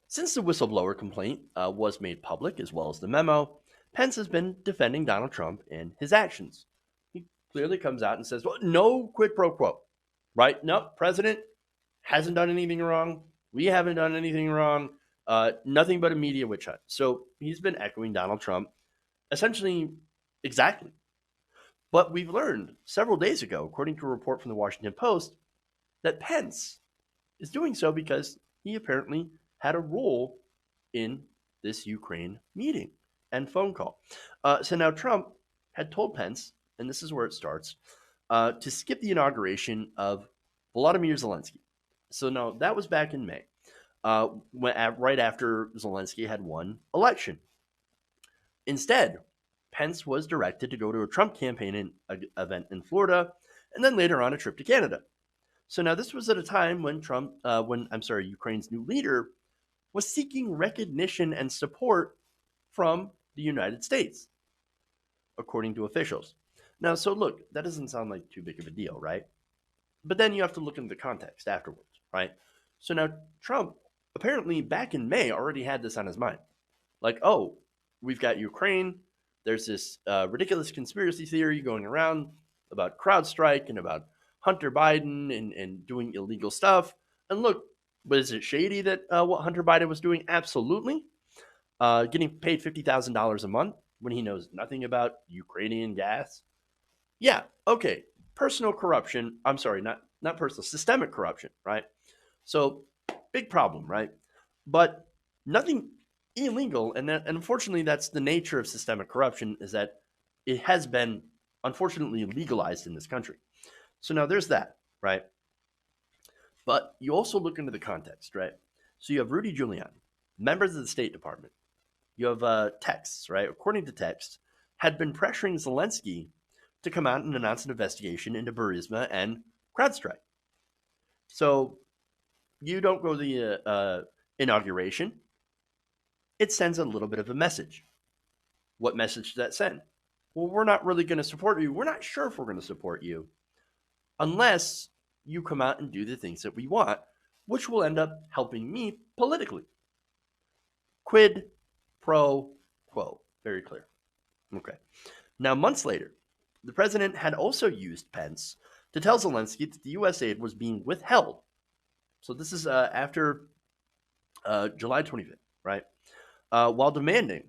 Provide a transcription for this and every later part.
Since the whistleblower complaint was made public, as well as the memo, Pence has been defending Donald Trump and his actions. He clearly comes out and says, well, no quid pro quo, right? No, president hasn't done anything wrong. We haven't done anything wrong. Nothing but a media witch hunt. So he's been echoing Donald Trump essentially exactly. But we've learned several days ago, according to a report from the Washington Post, that Pence is doing so because he apparently had a role in this Ukraine meeting and phone call. So now Trump had told Pence, and this is where it starts, to skip the inauguration of Volodymyr Zelensky. So now that was back in May, right after Zelensky had won election. Instead, Pence was directed to go to a Trump campaign event in Florida, and then later on a trip to Canada. So now this was at a time when Ukraine's new leader was seeking recognition and support from the United States, according to officials. Now, so look, that doesn't sound like too big of a deal, right? But then you have to look into the context afterwards, right? So now Trump apparently back in May already had this on his mind. Like, oh, we've got Ukraine. There's this ridiculous conspiracy theory going around about CrowdStrike and about Hunter Biden and doing illegal stuff. And look, was it shady that what Hunter Biden was doing? Absolutely. Getting paid $50,000 a month when he knows nothing about Ukrainian gas. Yeah, okay. Personal corruption. I'm sorry, not personal, systemic corruption, right? So big problem, right? But nothing illegal, and unfortunately, that's the nature of systemic corruption is that it has been unfortunately legalized in this country. So now there's that, right? But you also look into the context, right? So you have Rudy Giuliani, members of the State Department. You have texts, right? According to texts, had been pressuring Zelensky to come out and announce an investigation into Burisma and CrowdStrike. So you don't go to the inauguration. It sends a little bit of a message. What message does that send? Well, we're not really going to support you. We're not sure if we're going to support you unless you come out and do the things that we want, which will end up helping me politically. Quid pro quo. Very clear. Okay. Now, months later, the president had also used Pence to tell Zelensky that the U.S. aid was being withheld. So this is after July 25th, right? While demanding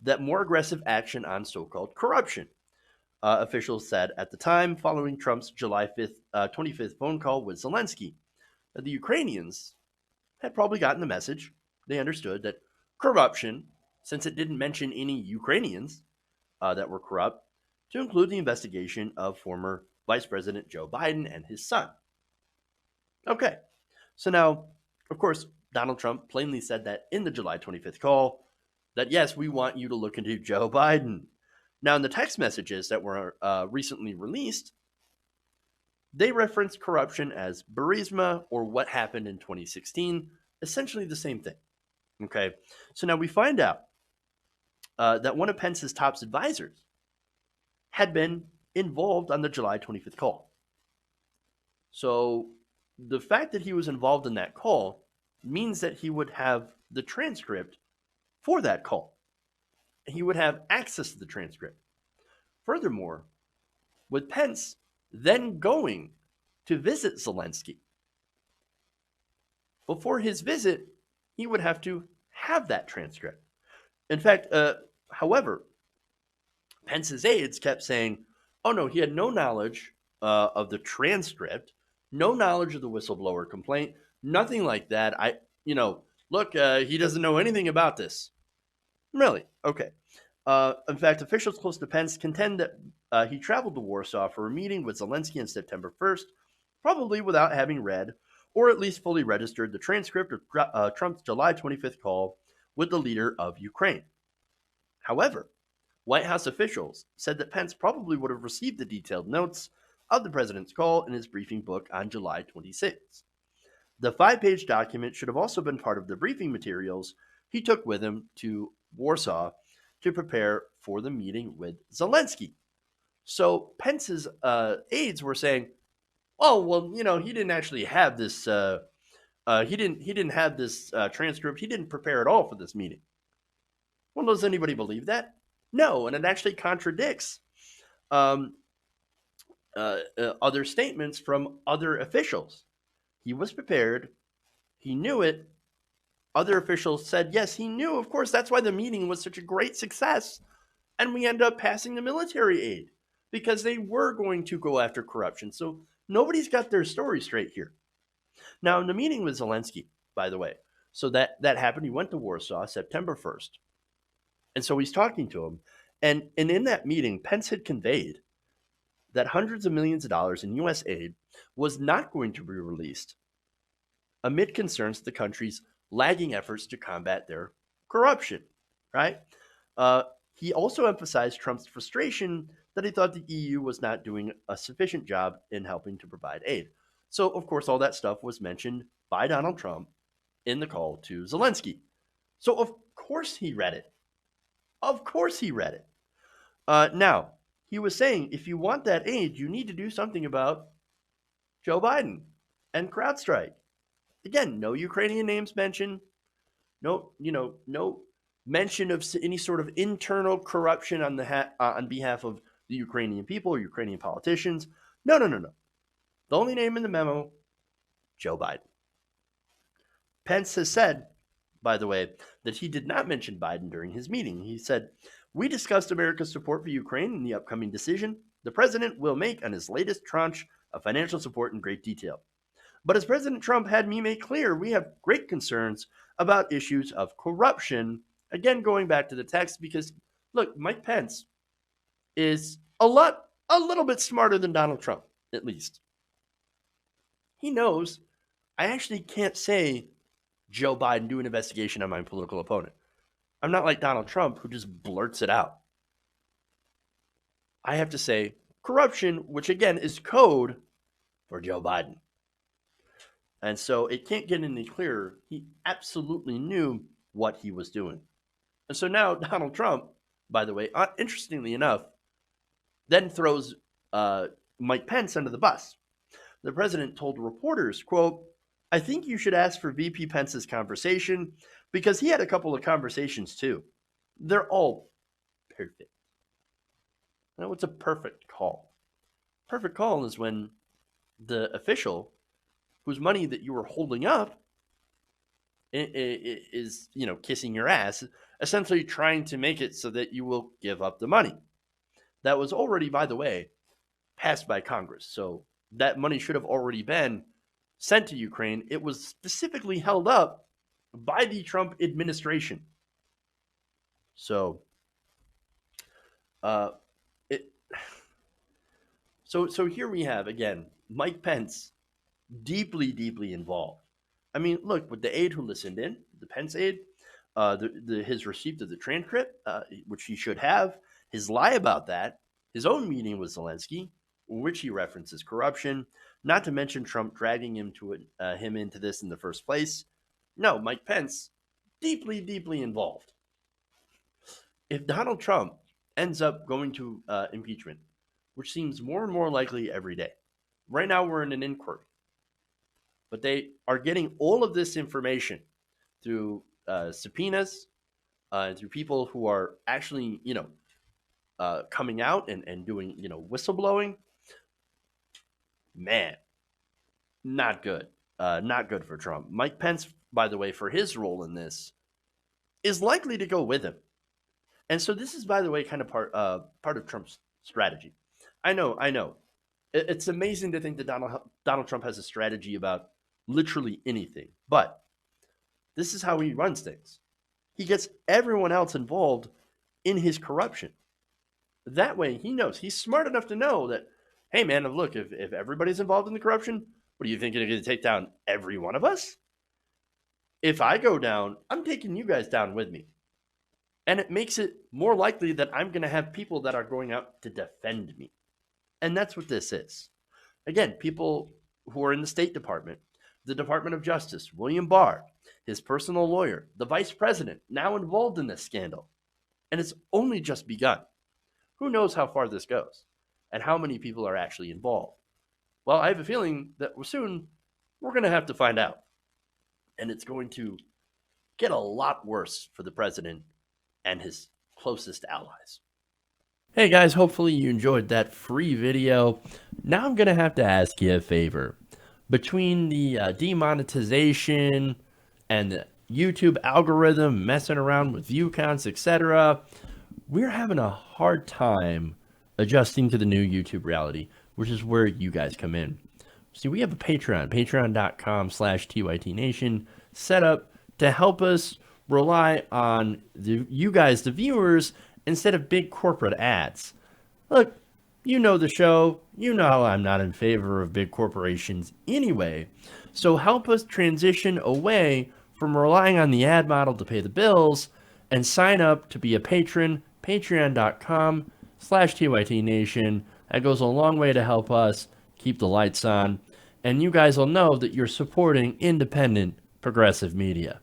that more aggressive action on so-called corruption. Officials said at the time, following Trump's July 25th phone call with Zelensky, that the Ukrainians had probably gotten the message. They understood that corruption, since it didn't mention any Ukrainians that were corrupt, to include the investigation of former Vice President Joe Biden and his son. Okay, so now, of course, Donald Trump plainly said that in the July 25th call that, yes, we want you to look into Joe Biden. Now, in the text messages that were recently released, they referenced corruption as Burisma or what happened in 2016, essentially the same thing. Okay, so now we find out that one of Pence's top advisors had been involved on the July 25th call. So the fact that he was involved in that call means that he would have the transcript for that call. He would have access to the transcript. Furthermore, with Pence then going to visit Zelensky, before his visit, he would have to have that transcript. In fact, however, Pence's aides kept saying, oh no, he had no knowledge of the transcript, no knowledge of the whistleblower complaint, nothing like that. Look, he doesn't know anything about this. Really? Okay. In fact, officials close to Pence contend that he traveled to Warsaw for a meeting with Zelensky on September 1st, probably without having read or at least fully registered the transcript of Trump's July 25th call with the leader of Ukraine. However, White House officials said that Pence probably would have received the detailed notes of the president's call in his briefing book on July 26th. The 5-page document should have also been part of the briefing materials he took with him to Warsaw to prepare for the meeting with Zelensky. So Pence's aides were saying, oh, well, he didn't actually have this He didn't have this transcript. He didn't prepare at all for this meeting. Well, does anybody believe that? No, and it actually contradicts um, other statements from other officials. He was prepared. He knew it. Other officials said, yes, he knew. Of course, that's why the meeting was such a great success. And we end up passing the military aid because they were going to go after corruption. So nobody's got their story straight here. Now, in the meeting with Zelensky, by the way, so that happened. He went to Warsaw September 1st. And so he's talking to him. And in that meeting, Pence had conveyed that hundreds of millions of dollars in U.S. aid was not going to be released amid concerns to the country's lagging efforts to combat their corruption, right? Uh, he also emphasized Trump's frustration that he thought the EU was not doing a sufficient job in helping to provide aid. So, of course, all that stuff was mentioned by Donald Trump in the call to Zelensky. So, of course, he read it. Of course, he read it. Now, he was saying if you want that aid, you need to do something about Joe Biden and CrowdStrike. Again, no Ukrainian names mentioned. No mention of any sort of internal corruption on behalf of the Ukrainian people or Ukrainian politicians. No, no, no, no. The only name in the memo, Joe Biden. Pence has said, by the way, that he did not mention Biden during his meeting. He said, we discussed America's support for Ukraine in the upcoming decision the president will make on his latest tranche of financial support in great detail. But as President Trump had me make clear, we have great concerns about issues of corruption. Again, going back to the text, because look, Mike Pence is a little bit smarter than Donald Trump, at least. He knows I actually can't say Joe Biden do an investigation on my political opponent. I'm not like Donald Trump who just blurts it out. I have to say corruption, which again is code for Joe Biden. And so it can't get any clearer. He absolutely knew what he was doing. And so now Donald Trump, by the way, interestingly enough, then throws Mike Pence under the bus. The president told reporters, quote, I think you should ask for VP Pence's conversation because he had a couple of conversations too. They're all perfect. Now, what's a perfect call? Perfect call is when the official whose money that you were holding up is, kissing your ass, essentially trying to make it so that you will give up the money. That was already, by the way, passed by Congress. So that money should have already been sent to Ukraine. It was specifically held up by the Trump administration. So, so here we have again Mike Pence, deeply, deeply involved. I mean, look, with the aide who listened in, the Pence aide, his receipt of the transcript, which he should have, his lie about that, his own meeting with Zelensky, which he references corruption, not to mention Trump dragging him into this in the first place. No, Mike Pence, deeply, deeply involved. If Donald Trump ends up going to impeachment, which seems more and more likely every day, right now we're in an inquiry, but they are getting all of this information through subpoenas, through people who are actually, coming out and doing, whistleblowing. Man, not good. Not good for Trump. Mike Pence, by the way, for his role in this, is likely to go with him. And so this is, by the way, kind of part of Trump's strategy. I know. It's amazing to think that Donald Trump has a strategy about literally anything. But this is how he runs things. He gets everyone else involved in his corruption. That way, he knows. He's smart enough to know that, hey, man, look, if everybody's involved in the corruption, what do you think, you're going to take down every one of us? If I go down, I'm taking you guys down with me. And it makes it more likely that I'm going to have people that are going out to defend me. And that's what this is. Again, people who are in the State Department, the Department of Justice, William Barr, his personal lawyer, the vice president, now involved in this scandal. And it's only just begun. Who knows how far this goes and how many people are actually involved? Well, I have a feeling that soon we're going to have to find out. And it's going to get a lot worse for the president and his closest allies. Hey guys, hopefully you enjoyed that free video. Now I'm going to have to ask you a favor. Between the demonetization and the YouTube algorithm messing around with view counts, etc., we're having a hard time adjusting to the new YouTube reality, which is where you guys come in. See, we have a Patreon, patreon.com/TYTNation, set up to help us rely on you guys, the viewers, instead of big corporate ads. Look, you know the show. You know how I'm not in favor of big corporations anyway. So help us transition away from relying on the ad model to pay the bills and sign up to be a patron, patreon.com/TYTNation. That goes a long way to help us keep the lights on. And you guys will know that you're supporting independent progressive media.